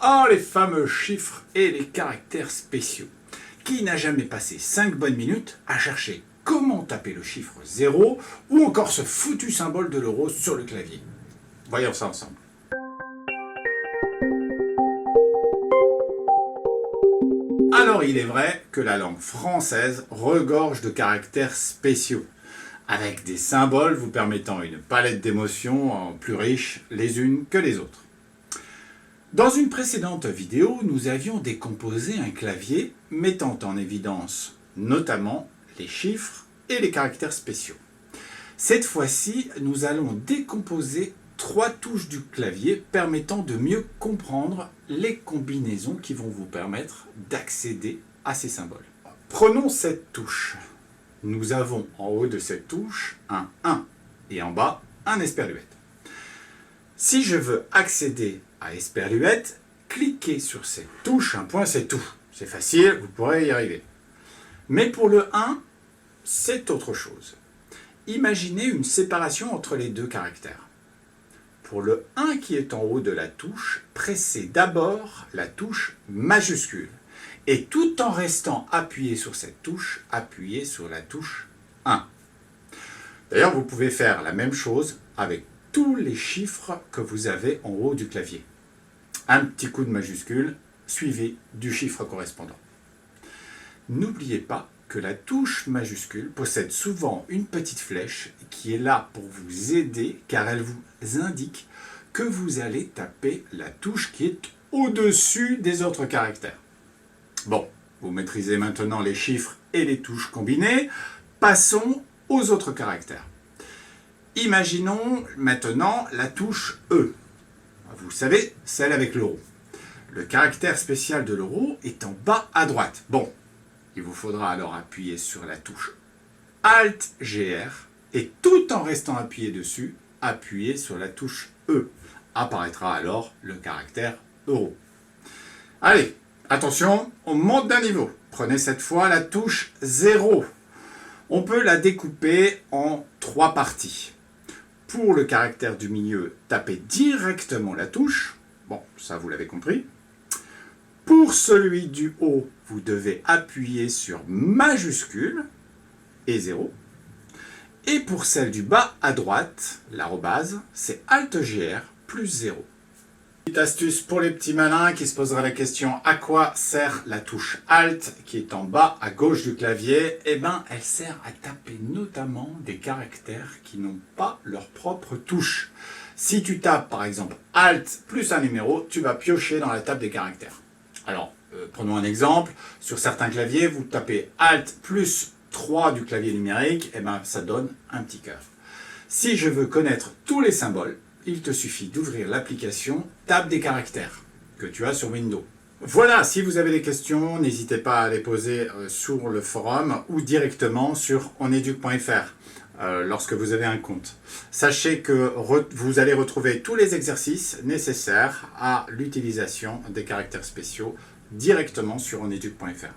Oh, les fameux chiffres et les caractères spéciaux. Qui n'a jamais passé 5 bonnes minutes à chercher comment taper le chiffre 0 ou encore ce foutu symbole de l'euro sur le clavier? Voyons ça ensemble. Alors il est vrai que la langue française regorge de caractères spéciaux, avec des symboles vous permettant une palette d'émotions plus riches les unes que les autres. Dans une précédente vidéo, nous avions décomposé un clavier mettant en évidence notamment les chiffres et les caractères spéciaux. Cette fois-ci, nous allons décomposer 3 touches du clavier permettant de mieux comprendre les combinaisons qui vont vous permettre d'accéder à ces symboles. Prenons cette touche. Nous avons en haut de cette touche un 1 et en bas un esperluette. Si je veux accéder à esperluette, cliquez sur cette touche, un point c'est tout. C'est facile, vous pourrez y arriver. Mais pour le 1, c'est autre chose. Imaginez une séparation entre les deux caractères. Pour le 1 qui est en haut de la touche, pressez d'abord la touche majuscule. Et tout en restant appuyé sur cette touche, appuyez sur la touche 1. D'ailleurs, vous pouvez faire la même chose avec tous les chiffres que vous avez en haut du clavier. Un petit coup de majuscule, suivi du chiffre correspondant. N'oubliez pas que la touche majuscule possède souvent une petite flèche qui est là pour vous aider car elle vous indique que vous allez taper la touche qui est au-dessus des autres caractères. Bon, vous maîtrisez maintenant les chiffres et les touches combinées, passons aux autres caractères. Imaginons maintenant la touche E. Vous savez, celle avec l'euro. Le caractère spécial de l'euro est en bas à droite. Bon, il vous faudra alors appuyer sur la touche Alt-GR et tout en restant appuyé dessus, appuyez sur la touche E. Apparaîtra alors le caractère euro. Allez, attention, on monte d'un niveau. Prenez cette fois la touche 0. On peut la découper en 3 parties. Pour le caractère du milieu, tapez directement la touche. Bon, ça vous l'avez compris. Pour celui du haut, vous devez appuyer sur majuscule et 0. Et pour celle du bas à droite, l'arrobase, c'est Alt-GR plus 0. Petite astuce pour les petits malins qui se poseraient la question à quoi sert la touche Alt qui est en bas à gauche du clavier. Eh bien, elle sert à taper notamment des caractères qui n'ont pas leur propre touche. Si tu tapes par exemple Alt plus un numéro, tu vas piocher dans la table des caractères. Alors, prenons un exemple. Sur certains claviers, vous tapez Alt plus 3 du clavier numérique, et ben ça donne un petit cœur. Si je veux connaître tous les symboles, il te suffit d'ouvrir l'application Table des caractères que tu as sur Windows. Voilà, si vous avez des questions, n'hésitez pas à les poser sur le forum ou directement sur oneduc.fr lorsque vous avez un compte. Sachez que vous allez retrouver tous les exercices nécessaires à l'utilisation des caractères spéciaux directement sur oneduc.fr.